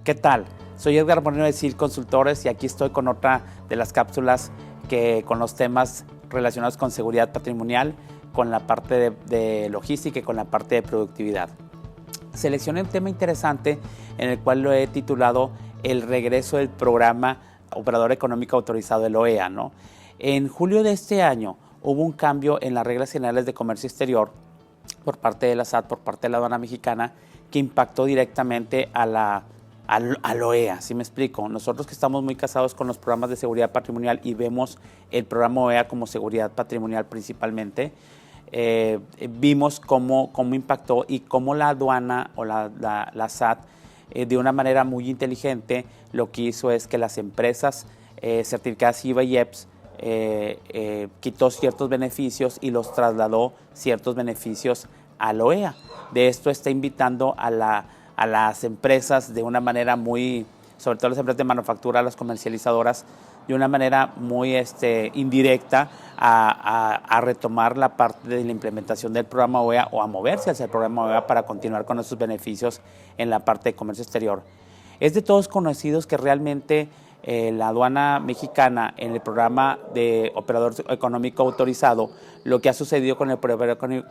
¿Qué tal? Soy Edgar Moreno de CIL Consultores y aquí estoy con otra de las cápsulas con los temas relacionados con seguridad patrimonial, con la parte de logística y con la parte de productividad. Seleccioné un tema interesante en el cual lo he titulado el regreso del programa Operador Económico Autorizado, el OEA, ¿no? En julio de este año hubo un cambio en las reglas generales de comercio exterior por parte de la SAT, por parte de la aduana mexicana, que impactó directamente al OEA, ¿sí me explico? Nosotros que estamos muy casados con los programas de seguridad patrimonial y vemos el programa OEA como seguridad patrimonial principalmente, vimos cómo impactó y cómo la aduana o la SAT de una manera muy inteligente lo que hizo es que las empresas certificadas IVA y EPS quitó ciertos beneficios y los trasladó ciertos beneficios al OEA. De esto está invitando a las empresas de una manera muy, sobre todo las empresas de manufactura, las comercializadoras, de una manera muy indirecta a retomar la parte de la implementación del programa OEA o a moverse hacia el programa OEA para continuar con esos beneficios en la parte de comercio exterior. Es de todos conocidos que realmente la aduana mexicana en el programa de operador económico autorizado, lo que ha sucedido con el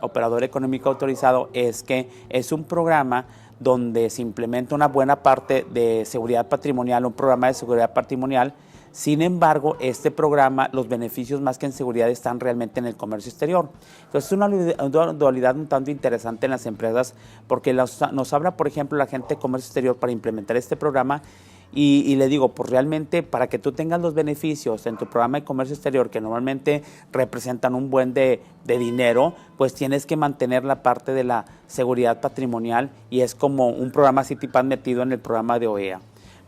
operador económico autorizado es que es un programa donde se implementa una buena parte de seguridad patrimonial, un programa de seguridad patrimonial. Sin embargo, este programa, los beneficios más que en seguridad están realmente en el comercio exterior. Entonces, es una dualidad un tanto interesante en las empresas porque nos habla, por ejemplo, la gente de comercio exterior para implementar este programa y le digo, pues realmente para que tú tengas los beneficios en tu programa de comercio exterior que normalmente representan un buen de dinero, pues tienes que mantener la parte de la seguridad patrimonial y es como un programa CITIPAD metido en el programa de OEA.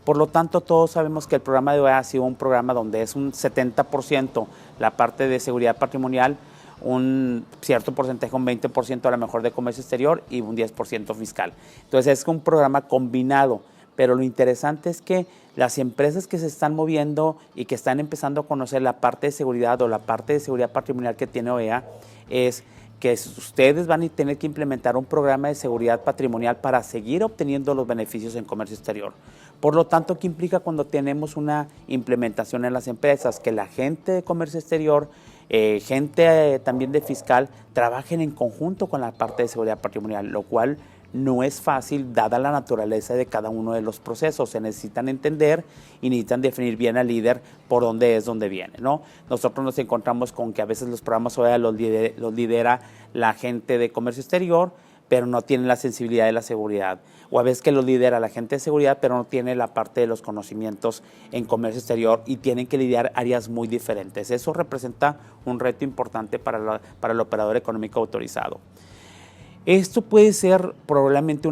Por lo tanto, todos sabemos que el programa de OEA ha sido un programa donde es un 70% la parte de seguridad patrimonial, un cierto porcentaje, un 20% a lo mejor de comercio exterior y un 10% fiscal. Entonces es un programa combinado, pero lo interesante es que las empresas que se están moviendo y que están empezando a conocer la parte de seguridad o la parte de seguridad patrimonial que tiene OEA es que ustedes van a tener que implementar un programa de seguridad patrimonial para seguir obteniendo los beneficios en comercio exterior. Por lo tanto, ¿qué implica cuando tenemos una implementación en las empresas? Que la gente de comercio exterior, gente también de fiscal, trabajen en conjunto con la parte de seguridad patrimonial, lo cual no es fácil dada la naturaleza de cada uno de los procesos. Se necesitan entender y necesitan definir bien al líder por dónde es donde viene, ¿no? Nosotros nos encontramos con que a veces los programas OEA los lidera la gente de comercio exterior, pero no tienen la sensibilidad de la seguridad. O a veces que los lidera la gente de seguridad, pero no tiene la parte de los conocimientos en comercio exterior y tienen que lidiar áreas muy diferentes. Eso representa un reto importante para el operador económico autorizado. Esto puede ser probablemente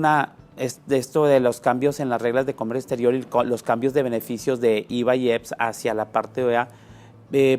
esto de los cambios en las reglas de comercio exterior y los cambios de beneficios de IVA y EPS hacia la parte de OEA,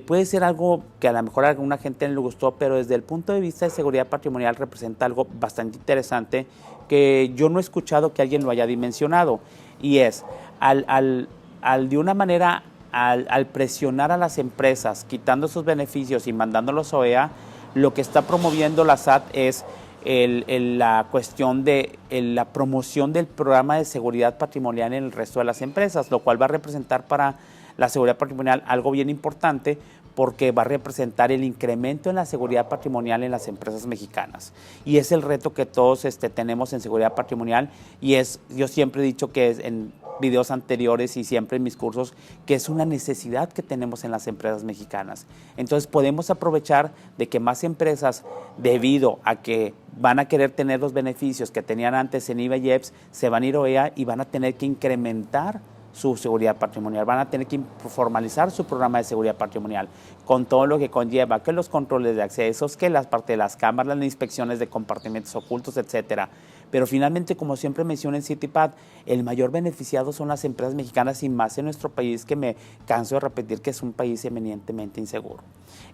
puede ser algo que a lo mejor a alguna gente no le gustó, pero desde el punto de vista de seguridad patrimonial representa algo bastante interesante que yo no he escuchado que alguien lo haya dimensionado, y es de una manera al presionar a las empresas quitando sus beneficios y mandándolos a OEA, lo que está promoviendo la SAT es la cuestión de la promoción del programa de seguridad patrimonial en el resto de las empresas, lo cual va a representar para la seguridad patrimonial algo bien importante porque va a representar el incremento en la seguridad patrimonial en las empresas mexicanas. Y es el reto que todos tenemos en seguridad patrimonial y yo siempre he dicho que en videos anteriores y siempre en mis cursos, que es una necesidad que tenemos en las empresas mexicanas. Entonces podemos aprovechar de que más empresas, debido a que van a querer tener los beneficios que tenían antes en IVA y EPS, se van a ir a OEA y van a tener que incrementar su seguridad patrimonial, van a tener que formalizar su programa de seguridad patrimonial con todo lo que conlleva, que los controles de accesos, que la parte de las cámaras, las inspecciones de compartimentos ocultos, etcétera. Pero finalmente, como siempre menciono en CITIPAD, el mayor beneficiado son las empresas mexicanas y más en nuestro país, que me canso de repetir que es un país eminentemente inseguro.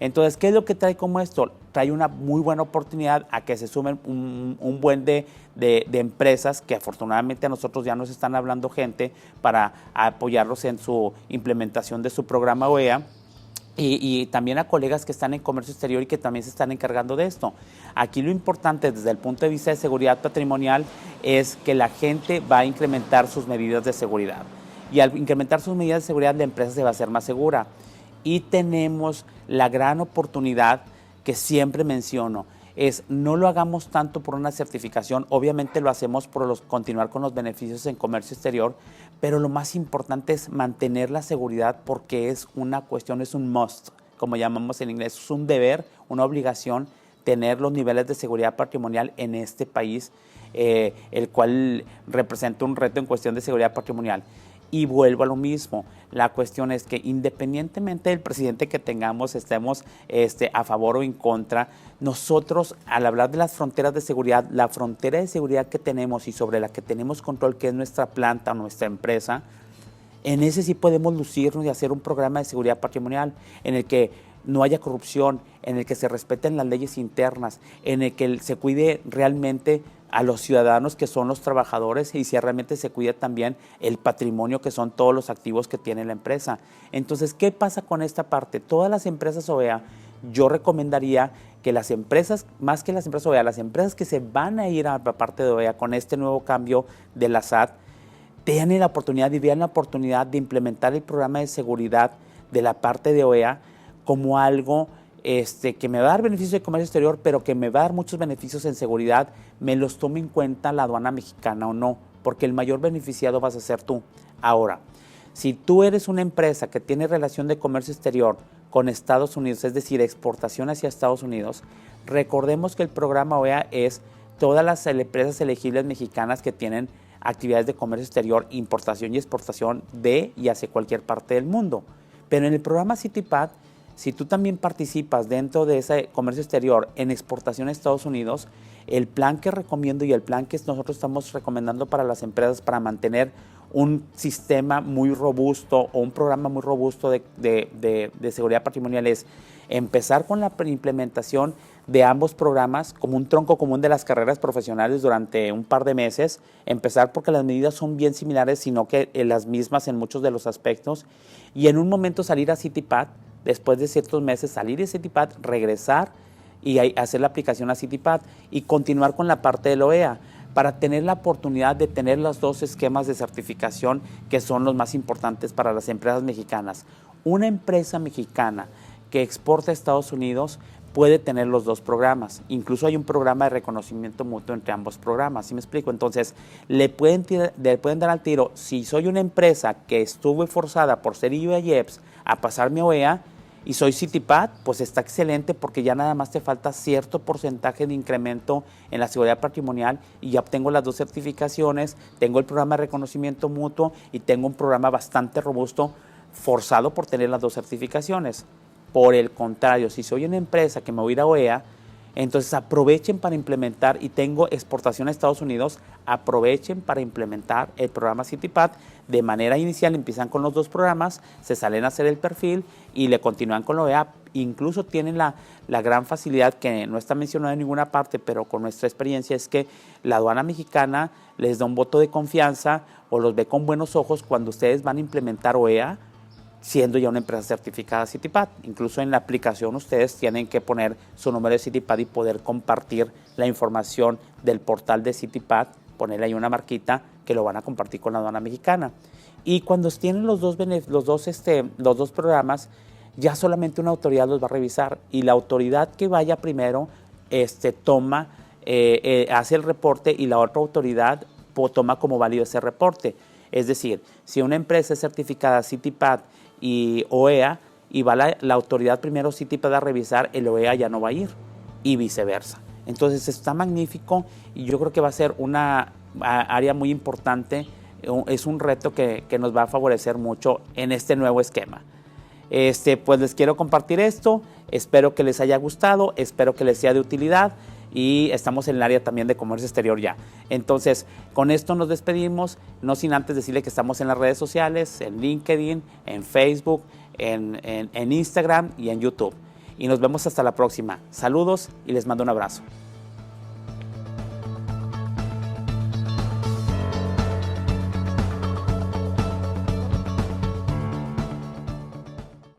Entonces, ¿qué es lo que trae como esto? Trae una muy buena oportunidad a que se sumen un buen de empresas que afortunadamente a nosotros ya nos están hablando gente para apoyarlos en su implementación de su programa OEA. y también a colegas que están en comercio exterior y que también se están encargando de esto. Aquí lo importante desde el punto de vista de seguridad patrimonial es que la gente va a incrementar sus medidas de seguridad. Y al incrementar sus medidas de seguridad, la empresa se va a hacer más segura. Y tenemos la gran oportunidad que siempre menciono, es no lo hagamos tanto por una certificación, obviamente lo hacemos por continuar con los beneficios en comercio exterior, pero lo más importante es mantener la seguridad porque es una cuestión, es un must, como llamamos en inglés, es un deber, una obligación tener los niveles de seguridad patrimonial en este país, el cual representa un reto en cuestión de seguridad patrimonial. Y vuelvo a lo mismo, la cuestión es que independientemente del presidente que tengamos, estemos a favor o en contra, nosotros al hablar de las fronteras de seguridad, la frontera de seguridad que tenemos y sobre la que tenemos control, que es nuestra planta o nuestra empresa, en ese sí podemos lucirnos y hacer un programa de seguridad patrimonial en el que no haya corrupción, en el que se respeten las leyes internas, en el que se cuide realmente a los ciudadanos que son los trabajadores y si realmente se cuida también el patrimonio que son todos los activos que tiene la empresa. Entonces, ¿qué pasa con esta parte? Todas las empresas OEA, yo recomendaría que las empresas, más que las empresas OEA, las empresas que se van a ir a la parte de OEA con este nuevo cambio de la SAT, tengan la oportunidad y vean la oportunidad de implementar el programa de seguridad de la parte de OEA como algo que me va a dar beneficios de comercio exterior, pero que me va a dar muchos beneficios en seguridad, me los tome en cuenta la aduana mexicana o no, porque el mayor beneficiado vas a ser tú. Ahora, si tú eres una empresa que tiene relación de comercio exterior con Estados Unidos, es decir, exportación hacia Estados Unidos, recordemos que el programa OEA es todas las empresas elegibles mexicanas que tienen actividades de comercio exterior, importación y exportación de y hacia cualquier parte del mundo. Pero en el programa CITIPAT, si tú también participas dentro de ese comercio exterior en exportación a Estados Unidos, el plan que recomiendo y el plan que nosotros estamos recomendando para las empresas para mantener un sistema muy robusto o un programa muy robusto de seguridad patrimonial es empezar con la implementación de ambos programas como un tronco común de las carreras profesionales durante un par de meses, empezar porque las medidas son bien similares, sino que las mismas en muchos de los aspectos, y en un momento salir a CITIPAT, después de ciertos meses salir de CITIPAT, regresar y hacer la aplicación a CITIPAT y continuar con la parte del OEA para tener la oportunidad de tener los dos esquemas de certificación que son los más importantes para las empresas mexicanas. Una empresa mexicana que exporta a Estados Unidos puede tener los dos programas. Incluso hay un programa de reconocimiento mutuo entre ambos programas, ¿sí me explico? Entonces, le pueden dar al tiro, si soy una empresa que estuve forzada por ser IEPS a pasar mi OEA, y soy CITIPAT, pues está excelente porque ya nada más te falta cierto porcentaje de incremento en la seguridad patrimonial y ya obtengo las dos certificaciones, tengo el programa de reconocimiento mutuo y tengo un programa bastante robusto forzado por tener las dos certificaciones. Por el contrario, si soy una empresa que me voy a ir a OEA, entonces aprovechen para implementar, y tengo exportación a Estados Unidos, aprovechen para implementar el programa CITIPAT de manera inicial, empiezan con los dos programas, se salen a hacer el perfil y le continúan con la OEA. Incluso tienen la gran facilidad que no está mencionada en ninguna parte, pero con nuestra experiencia es que la aduana mexicana les da un voto de confianza o los ve con buenos ojos cuando ustedes van a implementar OEA, siendo ya una empresa certificada CITIPAT. Incluso en la aplicación ustedes tienen que poner su número de CITIPAT y poder compartir la información del portal de CITIPAT, ponerle ahí una marquita que lo van a compartir con la aduana mexicana. Y cuando tienen los dos programas, ya solamente una autoridad los va a revisar y la autoridad que vaya primero hace el reporte y la otra autoridad toma como válido ese reporte. Es decir, si una empresa es certificada CITIPAT y OEA y va la autoridad primero CITIPAT a revisar, el OEA ya no va a ir y viceversa. Entonces está magnífico y yo creo que va a ser una área muy importante, es un reto que nos va a favorecer mucho en este nuevo esquema. Pues les quiero compartir esto, espero que les haya gustado, espero que les sea de utilidad y estamos en el área también de comercio exterior ya. Entonces, con esto nos despedimos, no sin antes decirle que estamos en las redes sociales, en LinkedIn, en Facebook, en Instagram y en YouTube. Y nos vemos hasta la próxima. Saludos y les mando un abrazo.